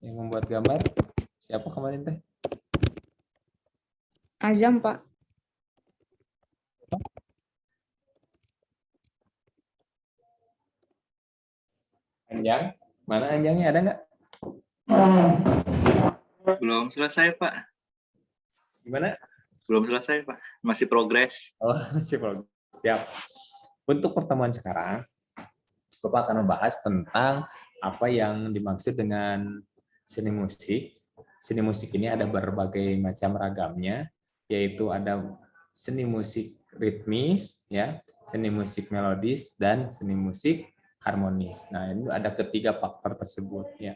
Yang membuat gambar siapa kemarin teh? Azam, Pak. Anjang? Mana Anjangnya, ada nggak? Belum selesai, Pak. Gimana? Belum selesai, Pak. Masih progres. Oh, siap. Untuk pertemuan sekarang, Bapak akan membahas tentang apa yang dimaksud dengan seni musik. Seni musik ini ada berbagai macam ragamnya, yaitu ada seni musik ritmis, ya, seni musik melodis, dan seni musik harmonis. Nah, ini ada ketiga faktor tersebut, ya.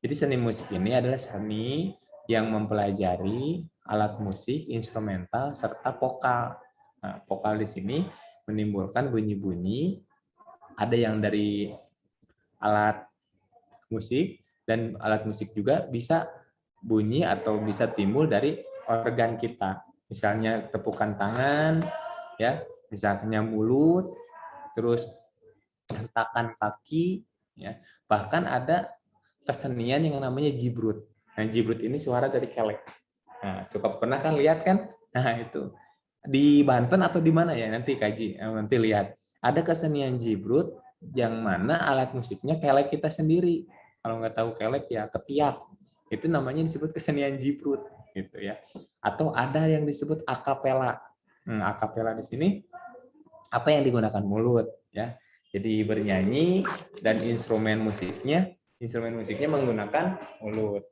Jadi seni musik ini adalah seni yang mempelajari alat musik, instrumental, serta vokal. Nah, vokal di sini menimbulkan bunyi-bunyi, ada yang dari alat musik, dan alat musik juga bisa bunyi atau bisa timbul dari organ kita. Misalnya tepukan tangan, ya, misalnya mulut, terus hentakan kaki, ya. Bahkan ada kesenian yang namanya jibrut. Nah, jibrut ini suara dari kelek. Nah, suka pernah kan lihat kan? Nah, itu di Banten atau di mana ya, nanti kaji, nanti lihat. Ada kesenian jibrut yang mana alat musiknya kelek kita sendiri. Kalau nggak tahu kelek ya ketiak. Itu namanya disebut kesenian jibrut, gitu ya. Atau ada yang disebut akapela. Akapela di sini apa yang digunakan mulut, ya. Jadi bernyanyi dan instrumen musiknya menggunakan mulut.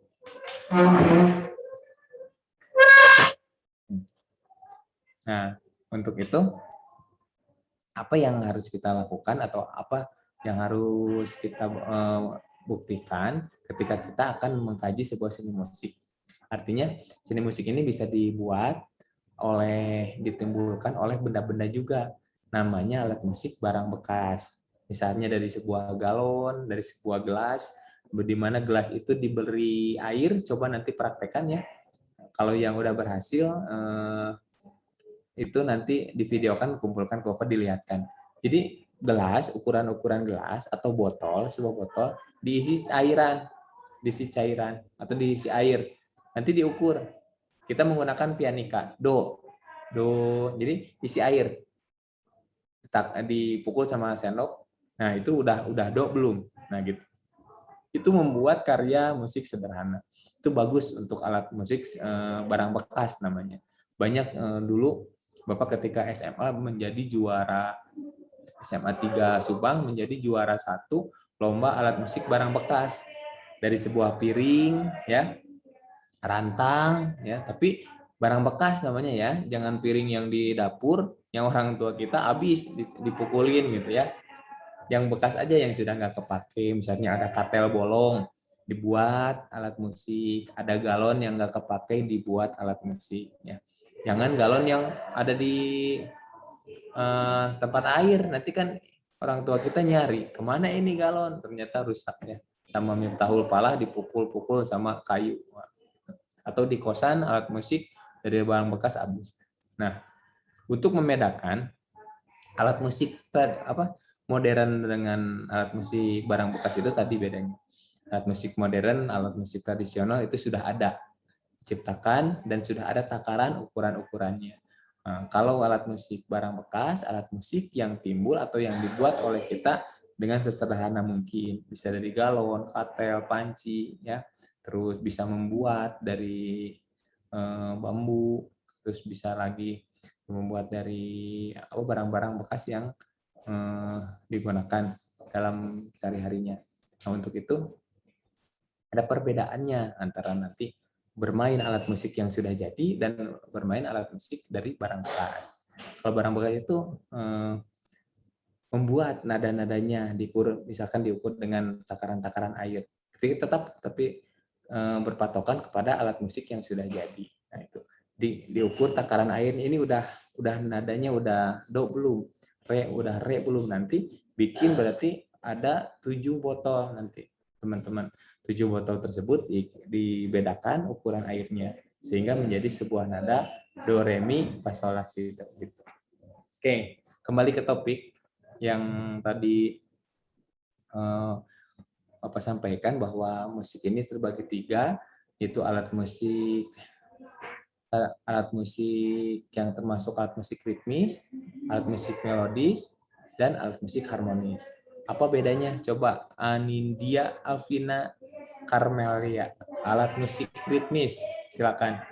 Nah, untuk itu apa yang harus kita lakukan atau apa yang harus kita buktikan ketika kita akan mengkaji sebuah seni musik. Artinya seni musik ini bisa dibuat ditimbulkan oleh benda-benda juga. Namanya alat musik barang bekas. Misalnya dari sebuah galon, dari sebuah gelas, di mana gelas itu diberi air, coba nanti praktekkan ya. Kalau yang udah berhasil, itu nanti divideokan, kumpulkan ke Bapak, dilihatkan. Jadi gelas, ukuran-ukuran gelas atau botol, sebuah botol diisi cairan atau diisi air. Nanti diukur. Kita menggunakan pianika, do. Jadi isi air. Dipukul sama sendok. Nah, itu udah do belum? Nah, gitu. Itu membuat karya musik sederhana. Itu bagus untuk alat musik barang bekas namanya. Banyak dulu Bapak ketika SMA menjadi juara SMA 3 Subang, menjadi juara 1 lomba alat musik barang bekas. Dari sebuah piring, ya, rantang, ya, tapi barang bekas namanya, ya. Jangan piring yang di dapur yang orang tua kita habis dipukulin gitu ya. Yang bekas aja yang sudah nggak kepake, misalnya ada katel bolong dibuat alat musik, ada galon yang nggak kepake dibuat alat musik, ya. Jangan galon yang ada di tempat air, nanti kan orang tua kita nyari kemana ini galon, ternyata rusaknya sama miftahul falah dipukul-pukul sama kayu. Atau di kosan alat musik dari barang bekas habis. Nah, untuk membedakan alat musik modern dengan alat musik barang bekas itu tadi bedanya. Alat musik modern, alat musik tradisional itu sudah ada ciptakan dan sudah ada takaran ukuran-ukurannya. Nah, kalau alat musik barang bekas, alat musik yang timbul atau yang dibuat oleh kita dengan sesederhana mungkin, bisa dari galon, katel, panci, ya. Terus bisa membuat dari bambu, terus bisa lagi membuat dari barang-barang bekas yang digunakan dalam sehari-harinya. Nah, untuk itu ada perbedaannya antara nanti bermain alat musik yang sudah jadi dan bermain alat musik dari barang bekas. Kalau barang bekas itu membuat nada-nadanya misalkan diukur dengan takaran-takaran air. Tapi berpatokan kepada alat musik yang sudah jadi. Nah, itu diukur takaran air ini udah nadanya udah do belum, re belum, nanti bikin berarti ada 7 botol nanti teman-teman. 7 botol tersebut dibedakan ukuran airnya sehingga menjadi sebuah nada do re mi fa sol la si do gitu. Oke, kembali ke topik yang tadi Bapak sampaikan bahwa musik ini terbagi tiga, yaitu alat musik yang termasuk alat musik ritmis, alat musik melodis, dan alat musik harmonis. Apa bedanya? Coba Anindya Alvina Carmelia, alat musik ritmis, silakan.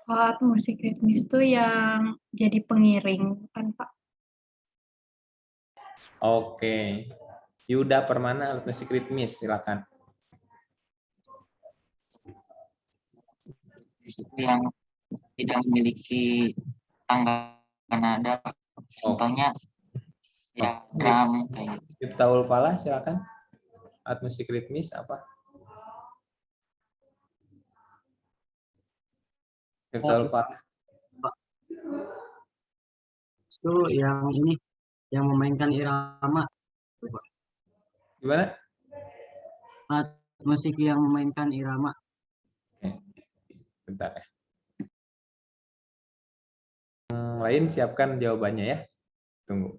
Alat musik ritmis itu yang jadi pengiring, kan Pak? Oke. Yuda Permana, alat musik ritmis, silakan. Itu yang tidak memiliki tangga nada, Pak. Contohnya ya drum kayak gitu. Ciptaul Pala, silakan. Alat musik ritmis apa? Ciptaul Pala. Itu yang ini yang memainkan irama. Gimana? Alat musik yang memainkan irama. Bentar ya. Yang lain siapkan jawabannya ya. Tunggu.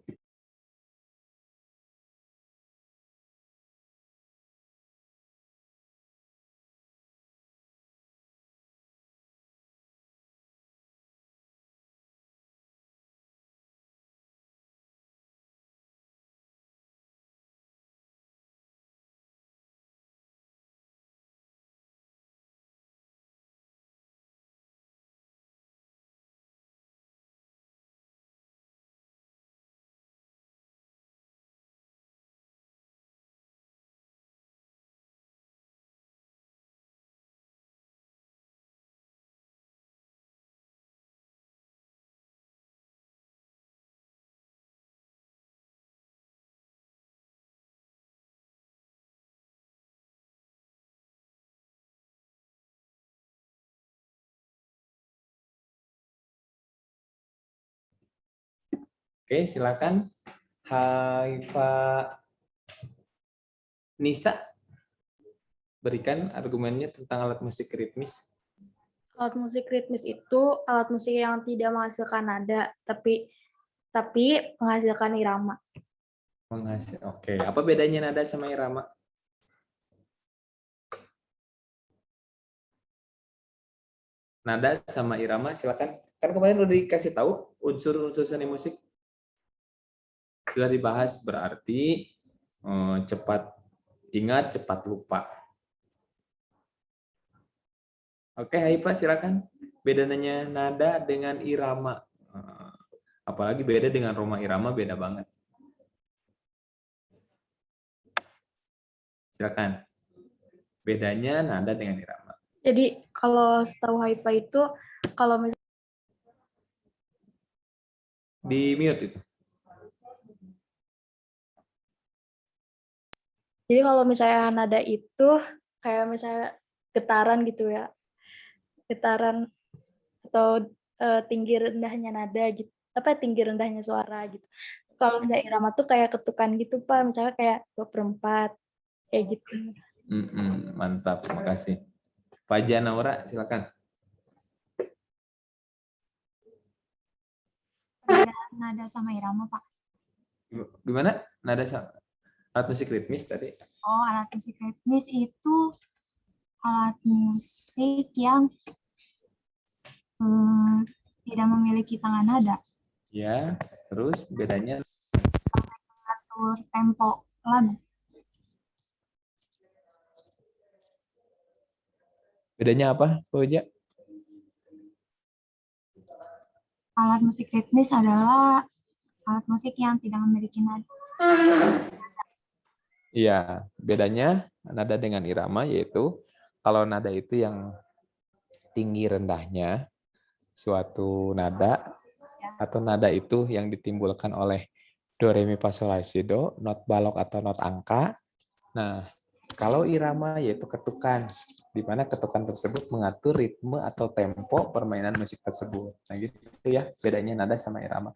Oke, silakan. Haifa Nisa, berikan argumennya tentang alat musik ritmis. Alat musik ritmis itu alat musik yang tidak menghasilkan nada, tapi menghasilkan irama. Oke, apa bedanya nada sama irama? Nada sama irama, silakan. Kan kemarin udah dikasih tahu unsur-unsur seni musik. Sudah dibahas, berarti cepat ingat, cepat lupa. Oke, Haifa, silakan. Bedanya nada dengan irama. Apalagi beda dengan Roma Irama, beda banget. Silakan. Bedanya nada dengan irama. Jadi kalau setahu Haifa itu, kalau misalnya Di mute itu. Jadi kalau misalnya nada itu kayak misalnya getaran gitu ya, getaran atau tinggi rendahnya nada gitu, apa tinggi rendahnya suara gitu. Kalau misalnya irama tuh kayak ketukan gitu Pak, misalnya kayak 2/4 kayak gitu. Mantap, terima kasih. Fajar Naura, silakan. Nada sama irama, Pak. Gimana? Nada sama alat musik ritmis tadi. Oh, alat musik ritmis itu alat musik yang tidak memiliki tangan nada. Ya, terus bedanya Atur tempo lagu. bedanya apa, Fajar? Alat musik ritmis adalah alat musik yang tidak memiliki nada. Iya, bedanya nada dengan irama yaitu kalau nada itu yang tinggi rendahnya suatu nada atau nada itu yang ditimbulkan oleh do re mi fa sol la si do, not balok atau not angka. Nah, kalau irama yaitu ketukan, di mana ketukan tersebut mengatur ritme atau tempo permainan musik tersebut. Nah, gitu ya bedanya nada sama irama.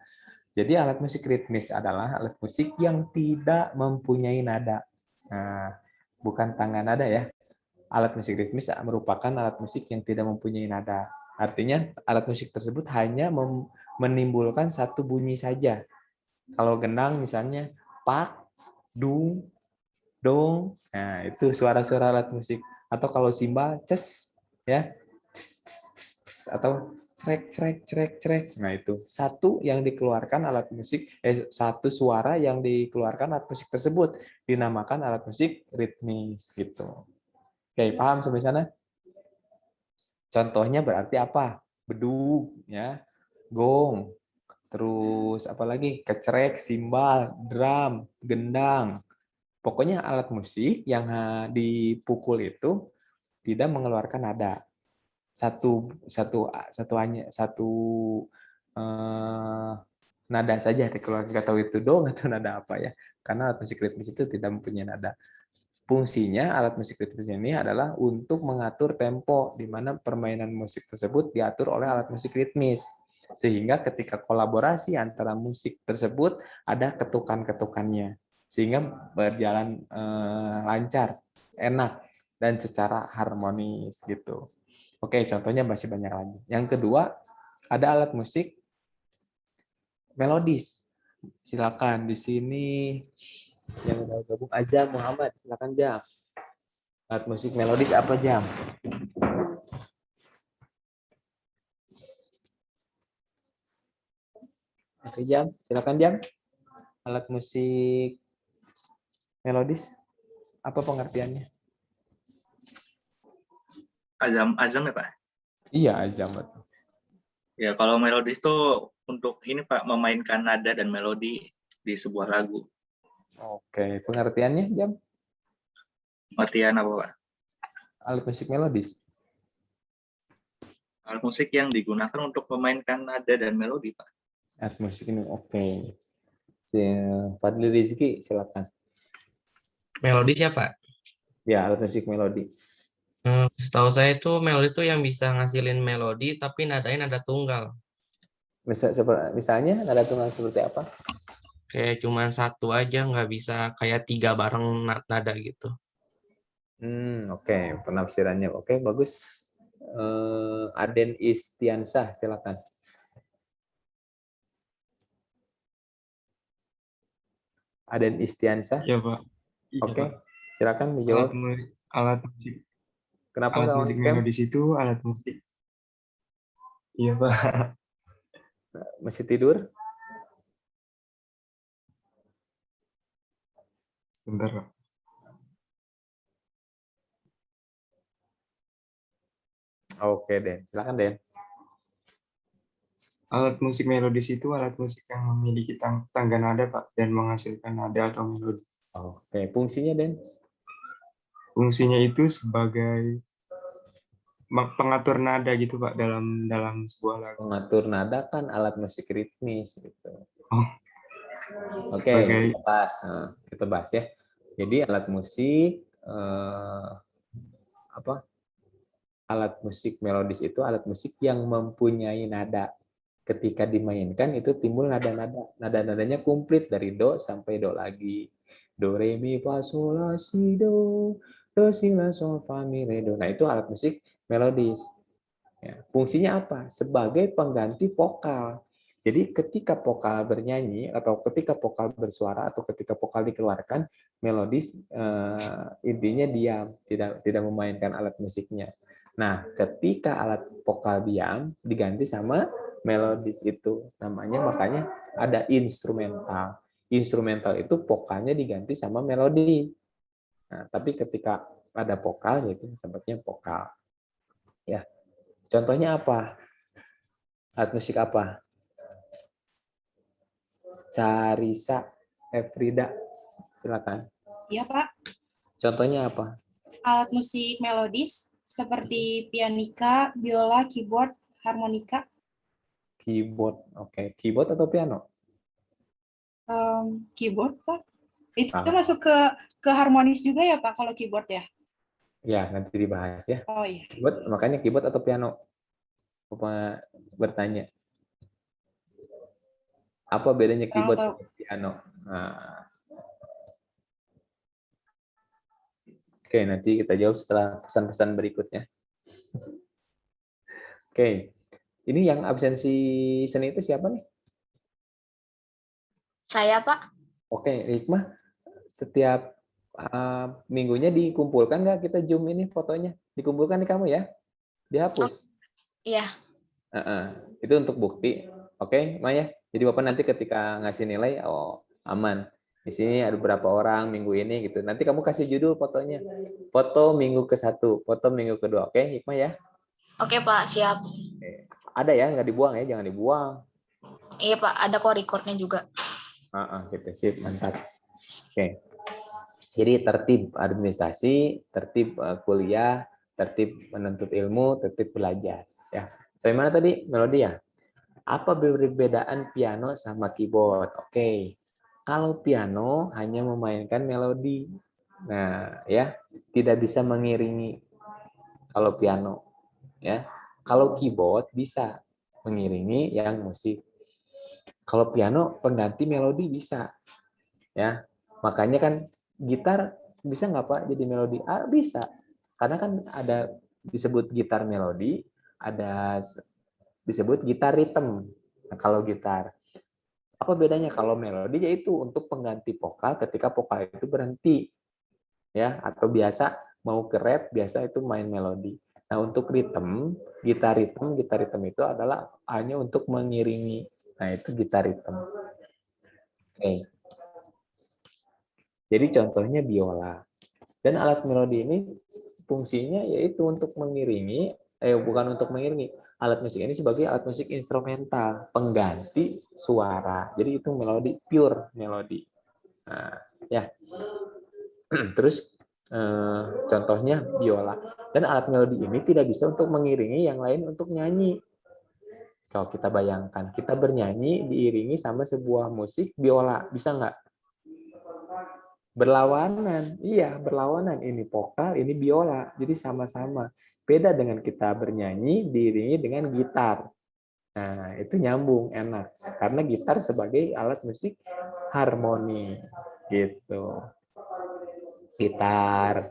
Jadi alat musik ritmis adalah alat musik yang tidak mempunyai nada. Nah, bukan tangga nada ya. Alat musik ritmis merupakan alat musik yang tidak mempunyai nada. Artinya alat musik tersebut hanya menimbulkan satu bunyi saja. Kalau gendang misalnya pak, dung, dong. Nah, itu suara-suara alat musik. Atau kalau simbal, ces, ya, ces, ces, ces, ces, atau crek, crek, crek, crek. Nah, itu satu yang dikeluarkan alat musik, satu suara yang dikeluarkan alat musik tersebut dinamakan alat musik ritmis gitu. Oke, paham sampai sana? Contohnya berarti apa? Bedug, ya, gong, terus apa lagi? Kecerek, simbal, drum, gendang. Pokoknya alat musik yang dipukul itu tidak mengeluarkan nada. Satu eh, nada saja dikeluarkan. Nggak tahu itu do atau nada apa ya. Karena alat musik ritmis itu tidak mempunyai nada. Fungsinya alat musik ritmis ini adalah untuk mengatur tempo, di mana permainan musik tersebut diatur oleh alat musik ritmis. Sehingga ketika kolaborasi antara musik tersebut ada ketukan-ketukannya. Sehingga berjalan lancar, enak, dan secara harmonis gitu. Oke, contohnya masih banyak lagi. Yang kedua, ada alat musik melodis. Silakan di sini yang udah gabung aja Muhammad, silakan Jam. Alat musik melodis apa Jam? Oke Jam, silakan Jam. Alat musik melodis apa pengertiannya? Azam ya Pak? Iya Jam. Ya kalau melodis itu untuk ini Pak, memainkan nada dan melodi di sebuah lagu. Oke, pengertiannya Jam? Pengertian apa Pak? Alat musik melodis. Alat musik yang digunakan untuk memainkan nada dan melodi Pak. Alat musik ini oke. Fadli Rizky silakan. Melodi siapa? Ya, alat musik melodi. Setahu saya itu melodi itu yang bisa ngasilin melodi tapi nadanya nada tunggal. Misalnya nada tunggal seperti apa? Kayak cuman satu aja, nggak bisa kayak tiga bareng nada gitu. Oke. Penafsirannya oke, bagus. Aden Istiansah silakan. Aden Istiansah. Iya, Pak. Iya, Oke, Pak. silakan dijawab. Alat musik Kenapa alat nggak musik on cam? melodis itu alat musik. Iya, Pak. Masih tidur? Sebentar, Pak. Oke, Den. Silakan, Den. Alat musik melodis itu alat musik yang memiliki tangga nada, Pak, dan menghasilkan nada atau melodi. Oke, fungsinya, Den? Fungsinya itu sebagai pengatur nada gitu, Pak, dalam sebuah lagu. Mengatur nada kan alat musik ritmis gitu. Oh, Oke, sebagai kita bahas ya. Jadi alat musik alat musik melodis itu alat musik yang mempunyai nada. Ketika dimainkan itu timbul nada-nada. Nada-nadanya komplit dari do sampai do lagi. Do, re, mi, fa, sol, la, si, do si, la, sol, fa, mi, re, do. Nah, itu alat musik melodis. Ya, fungsinya apa? Sebagai pengganti vokal. Jadi ketika vokal bernyanyi atau ketika vokal bersuara atau ketika vokal dikeluarkan, melodis intinya diam, tidak memainkan alat musiknya. Nah, ketika alat vokal diam diganti sama melodis itu namanya, makanya ada instrumental. Instrumental itu vokalnya diganti sama melodi. Nah, tapi ketika ada vokal itu sebutnya vokal. Ya. Contohnya apa? Alat musik apa? Carisa, Efrida, silakan. Iya, Pak. Contohnya apa? Alat musik melodis seperti pianika, biola, keyboard, harmonika. Keyboard, oke. Keyboard atau piano? Keyboard, Pak. Itu masuk ke harmonis juga ya, Pak, kalau keyboard ya? Ya, nanti dibahas ya. Oh iya. Keyboard, makanya keyboard atau piano? Apa bertanya? Apa bedanya keyboard sama piano? Nah. Oke, nanti kita jawab setelah pesan-pesan berikutnya. Oke, ini yang absensi seni itu siapa nih? Saya, Pak. Oke, Hikmah, setiap Minggunya dikumpulkan nggak kita Zoom ini fotonya? Dikumpulkan di kamu ya? Dihapus. Iya. Itu untuk bukti. Oke, Maya. Jadi Bapak nanti ketika ngasih nilai, oh aman. Di sini ada berapa orang minggu ini gitu. Nanti kamu kasih judul fotonya. Foto minggu ke-1, foto minggu kedua. Oke, Hikmah ya? Oke Pak, siap. Ada ya, nggak dibuang ya, jangan dibuang. Iya Pak, ada kok recordnya juga. Gitu, sip, mantap. Oke. Jadi tertib administrasi, tertib kuliah, tertib menuntut ilmu, tertib belajar. Ya. Sampai mana tadi? Melodi ya? Apa perbedaan piano sama keyboard? Oke. Kalau piano hanya memainkan melodi. Nah, ya, tidak bisa mengiringi kalau piano, ya. Kalau keyboard bisa mengiringi yang musik. Kalau piano pengganti melodi bisa. Ya. Makanya kan gitar bisa nggak Pak jadi melodi? Bisa. Karena kan ada disebut gitar melodi, ada disebut gitar ritme. Nah, kalau gitar, apa bedanya? Kalau melodi yaitu untuk pengganti vokal ketika vokal itu berhenti, ya, atau biasa mau ke rap biasa itu main melodi. Nah, untuk ritme, gitar ritme itu adalah hanya untuk mengiringi. Nah, itu gitar ritme. Oke. Jadi contohnya biola. Dan alat melodi ini fungsinya yaitu untuk mengiringi, bukan untuk mengiringi. Alat musik ini sebagai alat musik instrumental, pengganti suara. Jadi itu melodi, pure melodi. Nah, ya. Terus contohnya biola. Dan alat melodi ini tidak bisa untuk mengiringi yang lain untuk nyanyi. Kalau kita bayangkan, kita bernyanyi diiringi sama sebuah musik biola, bisa nggak? Berlawanan, iya berlawanan. Ini vokal, ini biola, jadi sama-sama. Beda dengan kita bernyanyi diiringi dengan gitar. Nah, itu nyambung, enak. Karena gitar sebagai alat musik harmoni, gitu. Gitar,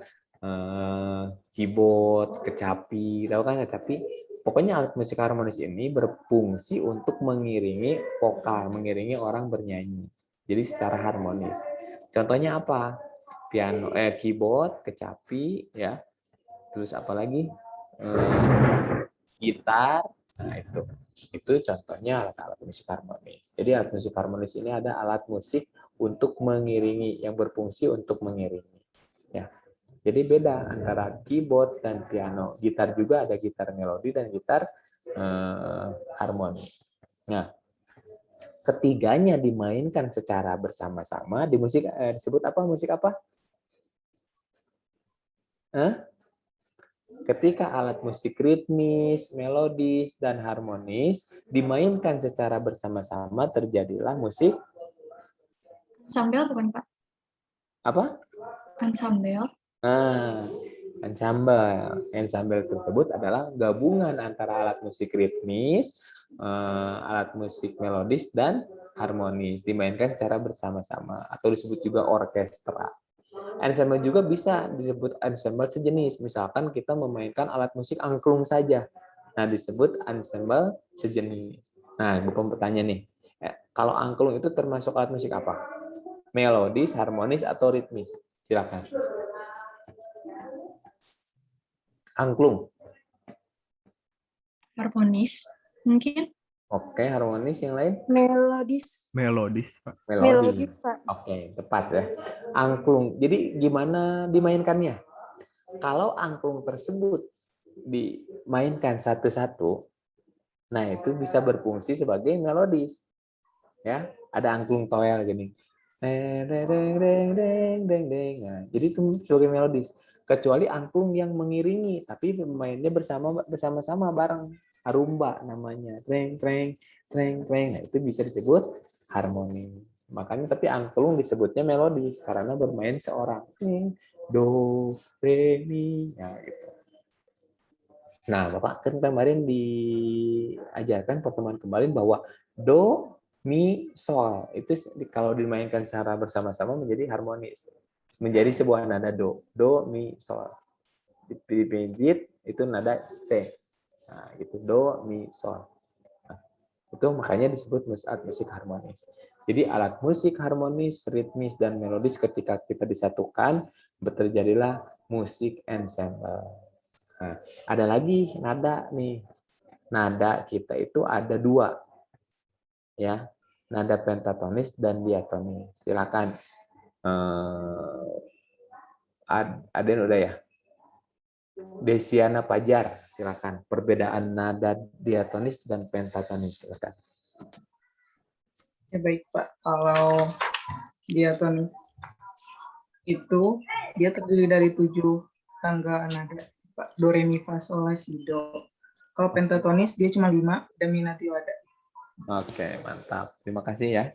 keyboard, kecapi, tahu kan kecapi? Pokoknya alat musik harmonis ini berfungsi untuk mengiringi vokal, mengiringi orang bernyanyi. Jadi secara harmonis. Contohnya apa? Piano, keyboard, kecapi, ya. Terus apa lagi? Gitar. Nah, itu contohnya alat-alat musik harmonis. Jadi alat musik harmonis ini ada alat musik untuk mengiringi, yang berfungsi untuk mengiringi. Ya. Jadi beda antara keyboard dan piano. Gitar juga ada gitar melodi dan gitar harmoni. Nah, ketiganya dimainkan secara bersama-sama di musik disebut apa? Musik apa? Ketika alat musik ritmis, melodis, dan harmonis dimainkan secara bersama-sama terjadilah musik Ensemble bukan Pak? apa? Ensemble. Ensemble. Ensemble tersebut adalah gabungan antara alat musik ritmis, alat musik melodis, dan harmonis dimainkan secara bersama-sama atau disebut juga orkestra. Ensemble juga bisa disebut ensemble sejenis. Misalkan kita memainkan alat musik angklung saja. Nah, disebut ensemble sejenis. Nah, Bapak bertanya nih, kalau angklung itu termasuk alat musik apa? Melodis, harmonis, atau ritmis? Silakan. Angklung. Harmonis. Mungkin. Oke, harmonis. Yang lain? Melodis. Melodis, Pak. Melodis. Pak. Oke, tepat ya. Angklung. Jadi gimana dimainkannya? Kalau angklung tersebut dimainkan satu-satu, nah itu bisa berfungsi sebagai melodis. Ya, ada angklung toel gini. Nah, jadi itu sebagai melodis. Kecuali angklung yang mengiringi, tapi pemainnya bersama-sama bareng. Arumba namanya. Treng, treng, treng, treng. Nah, itu bisa disebut harmonis. Makanya tapi angklung disebutnya melodis karena bermain seorang. Do, re, mi. Nah, gitu. Nah, Bapak kan kemarin diajarkan pertemuan kemarin bahwa do, mi, sol itu kalau dimainkan secara bersama-sama menjadi harmonis, menjadi sebuah nada do, mi, sol. Dipijit itu nada C. Nah, itu do, mi, sol. Nah, itu makanya disebut musik harmonis. Jadi alat musik harmonis, ritmis, dan melodis ketika kita disatukan, terjadilah musik ensemble. Nah, ada lagi nada nih. Nada kita itu ada 2, ya, nada pentatonis dan diatonis. Silakan. Aden udah ya. Desiana Pajar, silakan. Perbedaan nada diatonis dan pentatonis, silakan. Ya baik Pak, kalau diatonis itu dia terdiri dari 7 tangga nada, Pak. Do, re, mi, fa, sol, la, si, do. Kalau pentatonis dia cuma 5, do, mi, na, ti, la, da. Oke, mantap. Terima kasih ya.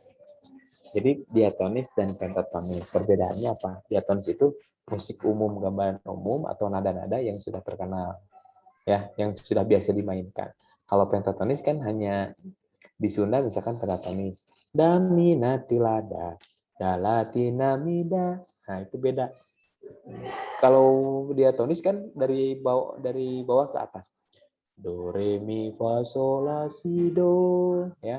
Jadi diatonis dan pentatonis, perbedaannya apa? Diatonis itu musik umum, gambaran umum atau nada-nada yang sudah terkenal, ya, yang sudah biasa dimainkan. Kalau pentatonis kan hanya di Sunda misalkan pentatonis, da mi na ti la da, da la ti na mi da. Nah, itu beda. Kalau diatonis kan dari bawah ke atas. Do re mi fa sol la si do, ya.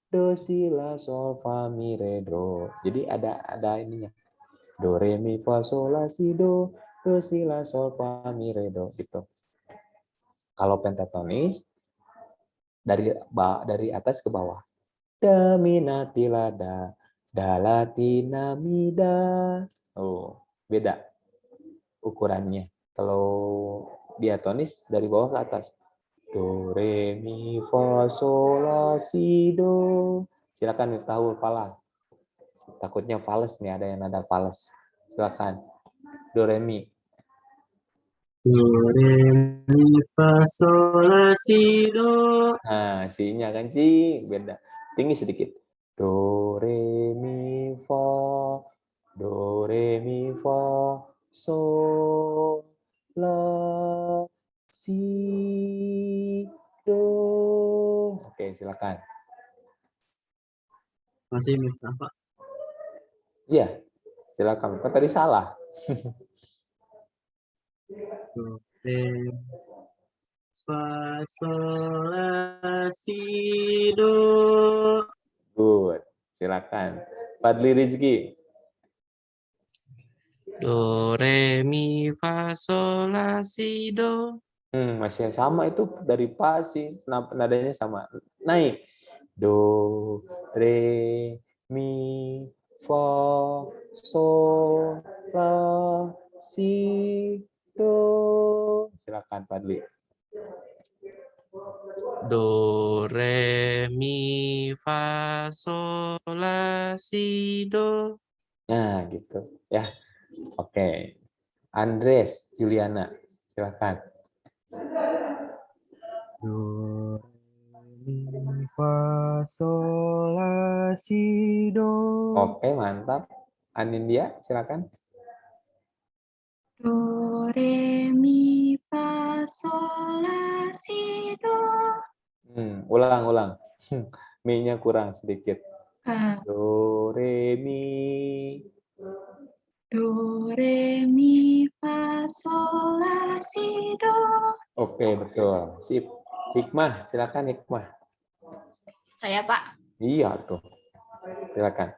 Do si la sol fa mi re do. Jadi ada ininya. Do re mi fa sol la si do si la sol fa mi re do gitu. Kalau pentatonis dari atas ke bawah. Da mi na ti la da, da la ti na mi da. Oh, beda ukurannya. Kalau diatonis dari bawah ke atas. Do re mi fa sol la si do. Silakan tahu pala. Takutnya fales nih, ada yang nada fales. Silakan. Do re mi. Do, re, mi, fa, sol, la, si, do. Nah, si-nya kan si beda. Tinggi sedikit. Do re mi fa. Do re mi fa sol la si do. Oke, silakan. Masih minta Pak. Iya, silakan. Kan tadi salah. Do, re, fa, sol, la, si, do. Good. Silakan. Fadli Rizky. Do, re, mi, fa, sol, la, si, do. Masih sama itu dari fa si nadanya sama. Naik. Do, re, mi, fa, sol, la, si, do. Silakan Fadli. Do, re, mi, fa, sol, la, si, do. Nah, gitu ya. Oke. Andres Juliana, silakan. Do, mi, fa, sol, la, si, do. Oke, mantap. Anindya, silakan. Do, re, mi, fa, sol, la, si, do. Ulang. Mi-nya kurang sedikit. Ah, Do, re, mi. do, re, mi, fa, sol, la, si, do. Oke, betul. Sip. Hikmah, silakan Hikmah. Saya Pak. Iya tuh. Silakan.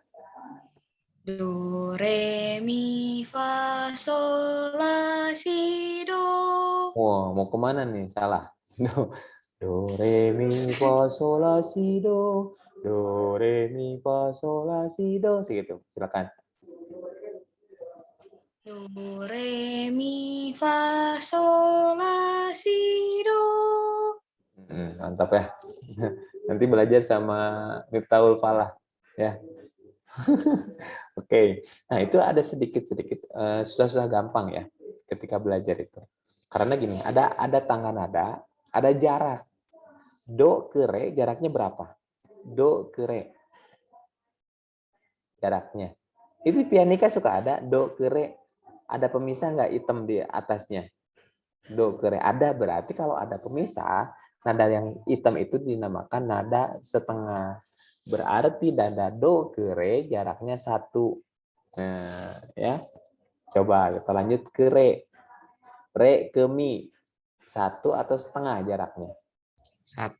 Do, re, mi, fa, sol, la, si, do. Wah, mau kemana nih? Salah. Do, re, mi, fa, sol, la, si, do. Do, re, mi, fa, sol, la, si, do. Segitu. Silakan. Do, re, mi, fa, sol, la, si, do. Mantap ya. Nanti belajar sama Miftahul Falah ya. Oke. Nah, itu ada sedikit-sedikit susah-susah gampang ya ketika belajar itu. Karena gini, ada tangga nada, ada jarak. Do ke re jaraknya berapa? Do ke re. Jaraknya. Itu pianika suka ada do ke re. Ada pemisah nggak hitam di atasnya? Do ke re. Ada, berarti kalau ada pemisah, nada yang hitam itu dinamakan nada setengah. Berarti nada do ke re jaraknya 1. Nah, ya. Coba kita lanjut ke re. Re ke mi. 1 atau setengah jaraknya? 1.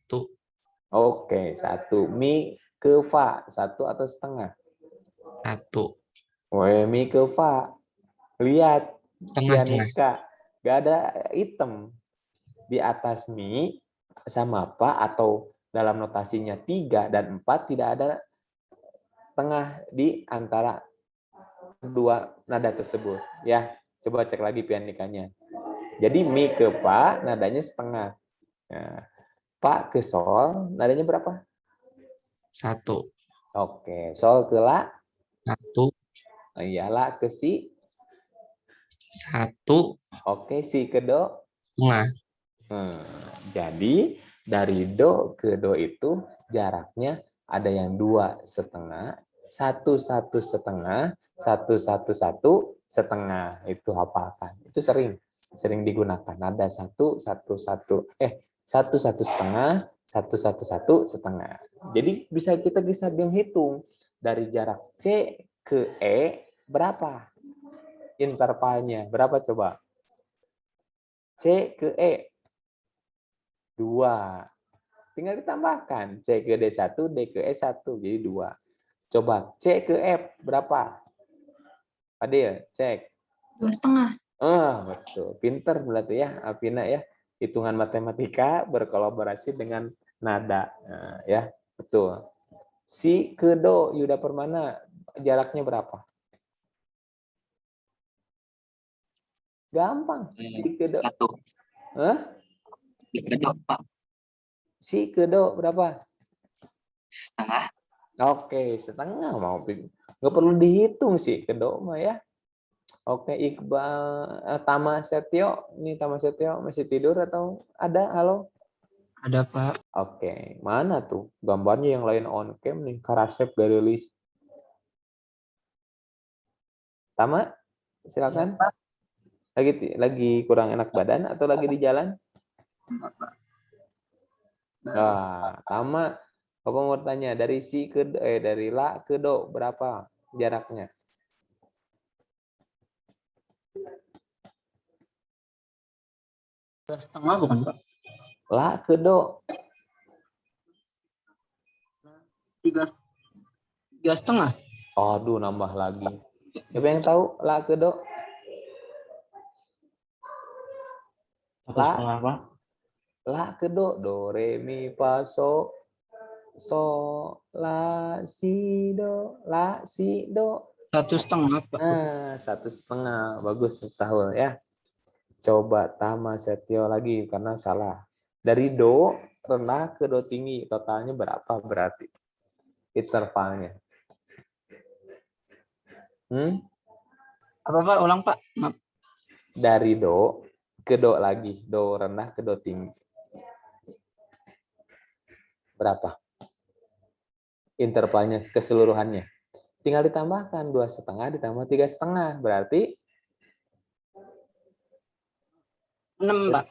Oke, 1. Mi ke fa, 1 atau setengah? 1. Re mi ke fa. Lihat Setengah-setengah. pianika, gak ada item di atas mi sama fa, atau dalam notasinya 3 dan 4 tidak ada tengah di antara kedua nada tersebut. Ya, coba cek lagi pianikanya. Jadi mi ke fa nadanya setengah. Nah, fa ke sol nadanya berapa? 1. Oke, sol ke la? 1. Oh, iya, la ke si? 1. Oke, si ke do? Setengah. Jadi dari do ke do itu jaraknya ada yang 2,5, 1,1,5, 1,1,1,5. Itu hafalkan. Itu sering digunakan. Nada 1,1,1, 1,1,5, 1,1,1,5. Jadi bisa kita menghitung dari jarak C ke E berapa intervalnya? Berapa coba? C ke E 2. Tinggal ditambahkan C ke D1, D ke E1, jadi 2. Coba C ke F berapa? Adil, cek. 2,5. Betul. Pinter berarti ya, Alvina ya. Hitungan matematika berkolaborasi dengan nada. Nah, ya, betul. Si ke do, Yuda Permana, jaraknya berapa? Gampang. Si ke do. 1. Si ke do, Pak. Si ke do berapa? Setengah. Oke, setengah mau. Nggak perlu dihitung sih ke do mah ya. Oke, Iqbal, Tama Setio. Ini Tama Setio masih tidur atau ada? Halo? Ada, Pak. Oke, mana tuh gambarnya yang lain on cam nih? Karasep gak rilis. Tama, silakan. Lagi kurang enak badan atau lagi di jalan? Tama, Bapak mau tanya dari si ke dari la ke do berapa jaraknya? Setengah bukan, Pak? La ke do. 3,5. Aduh, nambah lagi. Siapa yang tahu la ke do? La, Pak. La ke do, do re mi fa so la si do, la si do. 1,5, Pak. 1,5, bagus tahu ya. Coba Tama Setio lagi karena salah. Dari do rendah ke do tinggi totalnya berapa berarti intervalnya? Apa, Pak? Ulang, Pak. Maaf. Dari do ke do lagi, do rendah ke do tinggi. Berapa intervalnya keseluruhannya? Tinggal ditambahkan 2,5 ditambah 3,5 berarti 6, Pak.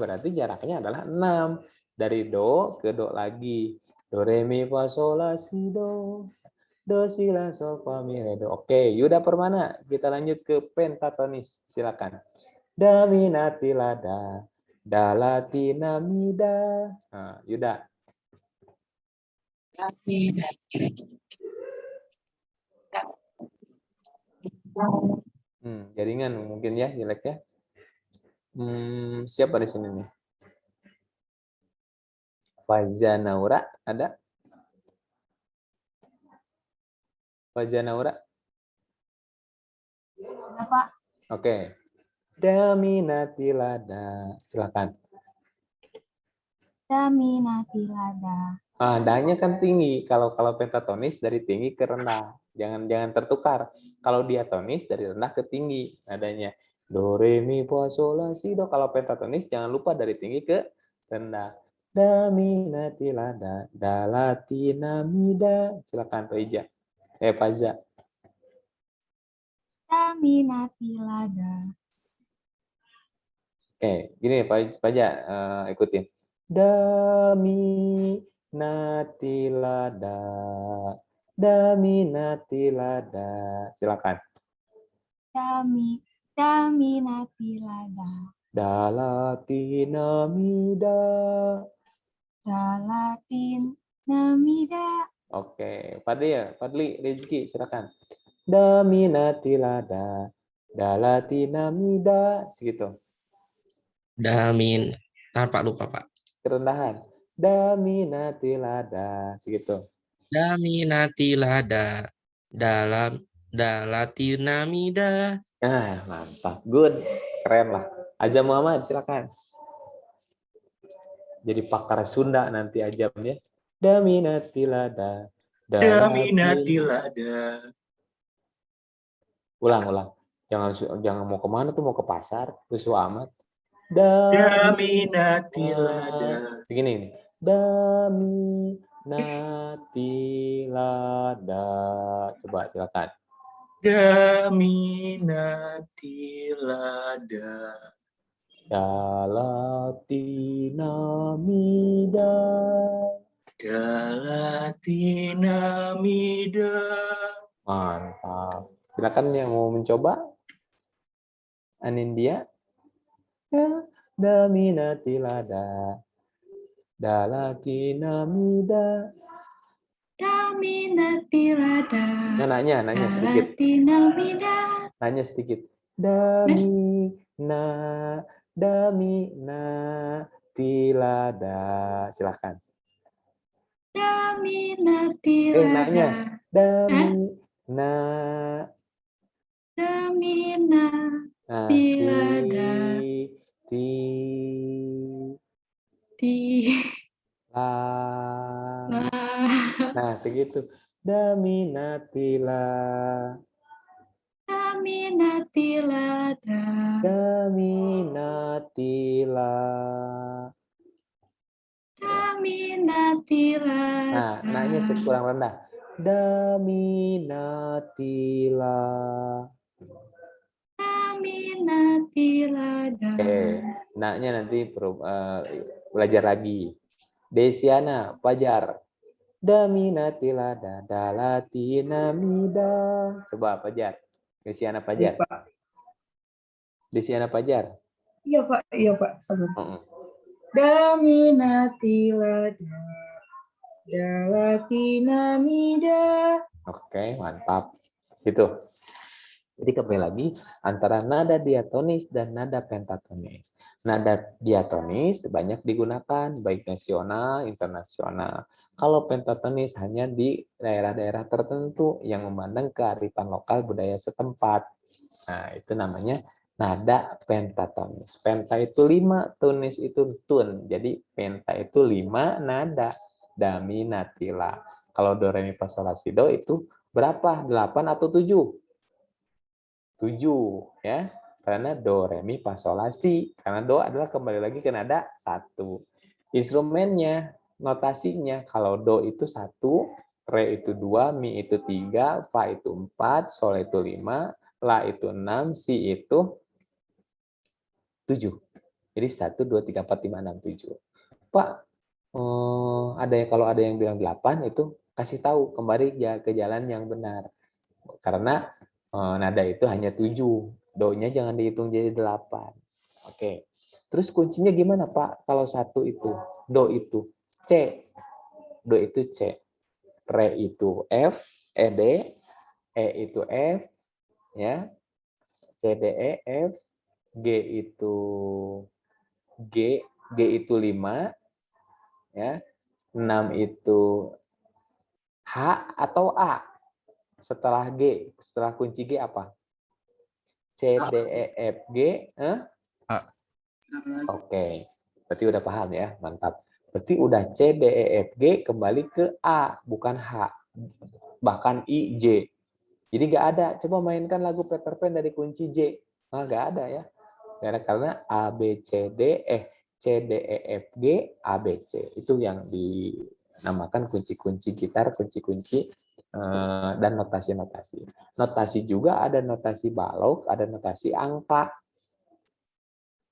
Berarti jaraknya adalah 6. Dari do ke do lagi. Do re mi fa sol la si do. Do si la sol fa mi re do. Oke, Yuda Permana, kita lanjut ke pentatonis. Silakan. Da mi na ti la da. Da la ti na mi da. Yuda. Jaringan mungkin ya jelek ya. Siapa di sini nih? Fazia Naura ada? Fazia Naura? Ada, Pak. Oke. Daminati lada. Silakan. Daminati lada. Da-nya kan tinggi. Kalau pentatonis dari tinggi ke rendah. Jangan tertukar. Kalau diatonis dari rendah ke tinggi nadanya. Do re mi fa sol la si do. Kalau pentatonis jangan lupa dari tinggi ke rendah. Da mi na ti la da. Da la ti na mi da. Silakan Reja. Faza. Da mi na ti lada. Oke, gini Faza, ikutin. Da mi na ti la da. Da mi na ti la da. Silakan. Da mi na ti lada. Da la ti na mi da. Da la ti na mi da. Oke, Fadli, Rizky, silakan. Daminatilada, dalatinamida, segitu. Damin. Pak lupa Pak. Kerendahan. Daminatilada, segitu. Daminatilada dalam dalatinamida. Nah, mantap. Good. Keren lah. Azam Muhammad, silakan. Jadi pakar Sunda nanti Ajamnya. Daminatilada. Daminatilada. Ulang. Jangan mau kemana tuh, mau ke pasar. Rusuh amat. Daminatilada. Segini nih. Daminatilada. Coba silakan. Daminatilada. Dalatinamida. Dalatinamida. Mantap. Silakan yang mau mencoba. Anindya. Daminatilada. Dalatinamida. Daminatilada. Nanya sedikit. Dalatinamida. Nanya sedikit. Daminatilada. Silakan. Daminatilada. Nanya. Nah, segitu. Daminatilada. Nah, nanya kurang rendah. Daminatilada. Oke, naknya nanti belajar lagi. Desiana, Fajar. Daminatilada, dalatinamida. Coba Fajar. Desiana Fajar. Desiana Fajar. Iya Pak. Sabar. Daminatilada, dalatinamida. Oke, mantap. Gitu. Jadi kembali lagi antara nada diatonis dan nada pentatonis. Nada diatonis banyak digunakan baik nasional, internasional. Kalau pentatonis hanya di daerah-daerah tertentu yang memandang kearifan lokal budaya setempat. Nah, itu namanya nada pentatonis. Penta itu 5, tonis itu tun. Jadi penta itu 5 nada. Daminatila. Kalau do, re, mi, fa, sol, la, si, do itu berapa? 8 atau 7? 7 ya, karena do, re, mi, fa, sol, la, si. Karena do adalah kembali lagi ke nada 1. Instrumennya, notasinya, kalau do itu 1, re itu 2, mi itu 3, fa itu 4, sol itu 5, la itu 6, si itu 7. Jadi 1, 2, 3, 4, 5, 6, 7. Pak, kalau ada yang bilang 8, itu kasih tahu kembali ke jalan yang benar. Karena nada itu hanya 7. Do-nya jangan dihitung jadi 8. Oke. Terus kuncinya gimana, Pak? Kalau 1 itu, do itu C. Do itu C. Re itu F, D, E itu F, ya. C, D, E, F, G itu G itu 5, ya. 6 itu H atau A. Setelah G, setelah kunci G apa? C, D, E, F, G. Oke, berarti udah paham ya, mantap. Berarti udah C, D, E, F, G kembali ke A, bukan H. Bahkan I, J. Jadi nggak ada. Coba mainkan lagu Peter Pan dari kunci J. Nah, nggak ada ya. Karena A, B, C, D, C, D, E, F, G, A, B, C. Itu yang dinamakan kunci-kunci gitar, kunci-kunci dan notasi-notasi. Notasi juga ada notasi balok, ada notasi angka.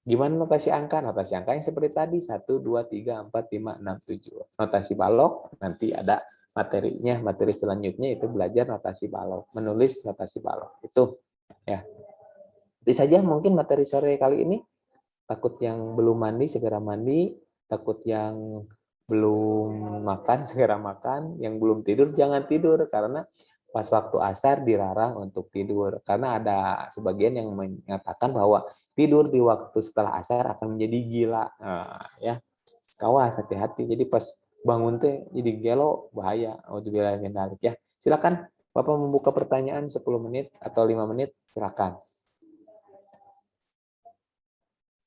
Gimana notasi angka? Notasi angka yang seperti tadi, 1, 2, 3, 4, 5, 6, 7. Notasi balok, nanti ada materinya, materi selanjutnya itu belajar notasi balok, menulis notasi balok. Itu ya. Itu saja mungkin materi sore kali ini. Takut yang belum mandi segera mandi, takut yang belum makan segera makan, yang belum tidur jangan tidur karena pas waktu asar dilarang untuk tidur karena ada sebagian yang mengatakan bahwa tidur di waktu setelah asar akan menjadi gila. Nah, ya, kawas hati-hati. Jadi pas bangun teh jadi gelo bahaya. Auzubillahi min dzalik ya. Silakan Bapak membuka pertanyaan 10 menit atau 5 menit, silakan.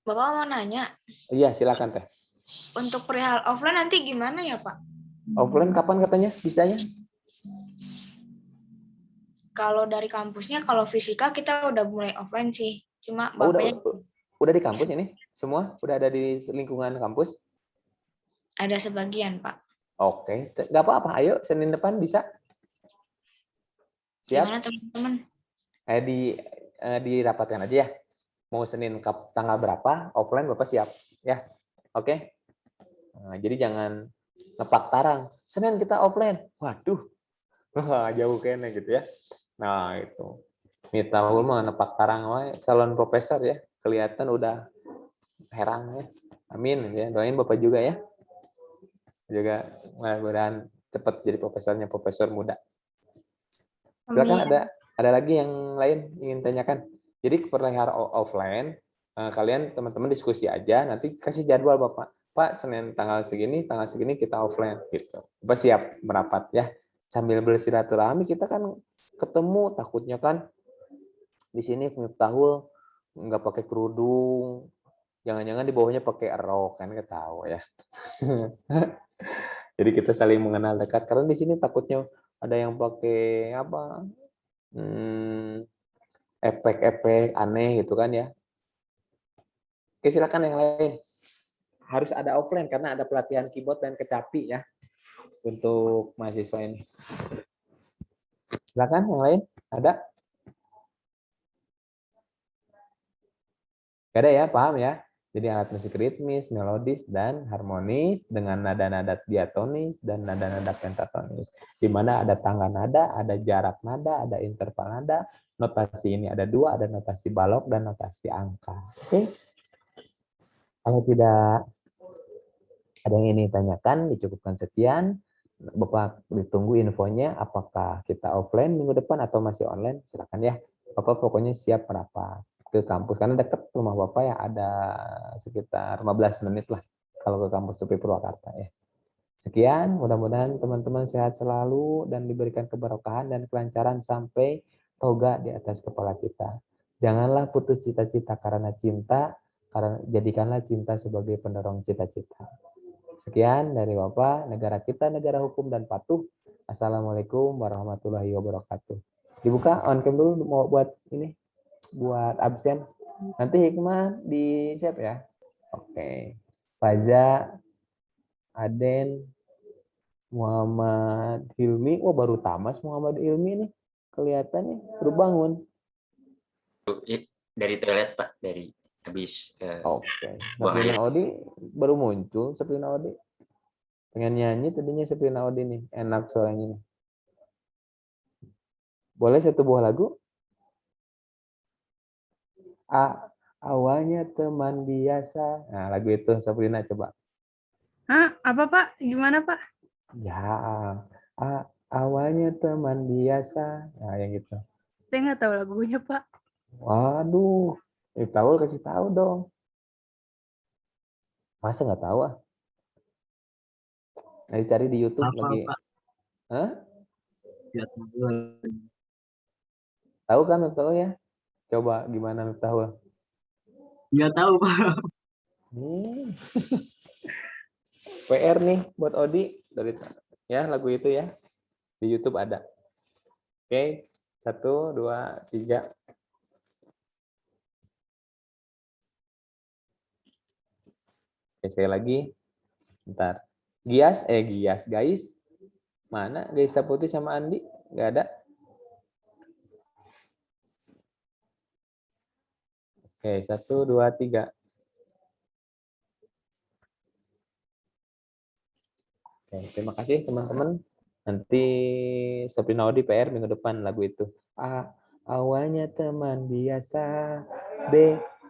Bapak mau nanya, Iya, silakan Teh. untuk perihal offline nanti gimana ya Pak? Offline kapan katanya bisanya? Kalau dari kampusnya, kalau fisika kita udah mulai offline sih. Cuma Oh, bapaknya udah di kampus ini? Semua udah ada di lingkungan kampus? ada sebagian Pak. Oke, nggak apa-apa. Ayo Senin depan bisa. Siap? Gimana teman-teman? Dirapatkan aja ya. Mau Senin tanggal berapa? Offline Bapak siap ya. Oke. Nah, jadi jangan nepak tarang. Senin kita offline. Waduh. Jauh kayaknya gitu ya. Nah, itu. Mitaul mah nepak tarang wae calon profesor ya. Kelihatan udah herang ya. Amin ya. Doain Bapak juga ya. Juga mudah-mudahan cepat jadi profesor muda. Silakan ada lagi yang lain ingin tanyakan. Jadi perihal offline, kalian teman-teman diskusi aja. Nanti kasih jadwal Bapak. Pak, Senin tanggal segini kita offline gitu. Bapak siap merapat ya. Sambil bersilaturahmi kita kan ketemu, takutnya kan di sini Miftahul nggak pakai kerudung, jangan-jangan di bawahnya pakai rok kan ketawa ya. Jadi kita saling mengenal dekat karena di sini takutnya ada yang pakai apa efek-efek aneh gitu kan ya. Oke, silakan yang lain. Harus ada offline karena ada pelatihan keyboard dan kecapi ya untuk mahasiswa ini. Silakan yang lain, ada? Gak ada ya, paham ya? Jadi alat musik ritmis, melodis, dan harmonis dengan nada-nada diatonis dan nada-nada pentatonis. Di mana ada tangga nada, ada jarak nada, ada interval nada. Notasi ini ada 2, ada notasi balok dan notasi angka. Oke? Kalau tidak ada yang ini tanyakan, dicukupkan sekian. Bapak ditunggu infonya, apakah kita offline minggu depan atau masih online, silakan ya. Bapak pokoknya siap merapat ke kampus, karena dekat rumah Bapak ya, ada sekitar 15 menit lah kalau ke kampus UPI Purwakarta ya. Sekian, mudah-mudahan teman-teman sehat selalu dan diberikan keberkahan dan kelancaran sampai toga di atas kepala kita. Janganlah putus cita-cita karena cinta, karena jadikanlah cinta sebagai pendorong cita-cita. Sekian dari Bapak, negara kita negara hukum dan patuh. Assalamualaikum warahmatullahi wabarakatuh. Dibuka on cam dulu mau buat ini, buat absen. Nanti Hikmah di save ya. Oke. Faza, Aden, Muhammad Hilmi. Oh baru tamas Muhammad Hilmi nih. Kelihatannya baru bangun. Dari toilet Pak, dari habis Oke. Sabrina Odi baru muncul. Sabrina Odi pengen nyanyi tadinya. Sabrina Odi nih enak suaranya nih. Boleh satu buah lagu? Awalnya teman biasa. Nah lagu itu Sabrina coba. Hah? Apa Pak? Gimana Pak? Ya, awalnya teman biasa. Nah yang gitu. Saya nggak tahu lagunya Pak. Waduh, tahu kasih tahu dong. Masa nggak tahu ah? Nanti cari di YouTube Apa, lagi. Pak? Hah? Ya, Tahu kan Miftahul ya? Coba gimana Miftahul? nggak tahu, Pak. PR nih buat Odi dari ya lagu itu ya. Di YouTube ada. Oke, 1, 2, 3. Oke, sekali lagi. Bentar. Gias, guys. Mana Guys Saputi sama Andi? Nggak ada. Oke, 1, 2, 3. Oke, terima kasih teman-teman. Nanti Sabrina Odi PR minggu depan lagu itu. Awalnya teman biasa,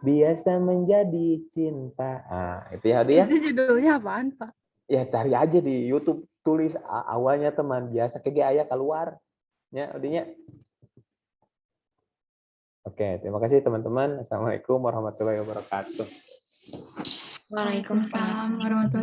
biasa menjadi cinta. Itu ya Odi ya. Itu judulnya apaan Pak? ya cari aja di YouTube, tulis awalnya teman biasa kege aya keluar ya udinya. Oke, terima kasih teman-teman. Assalamualaikum warahmatullahi wabarakatuh. Waalaikumsalam warahmatullahi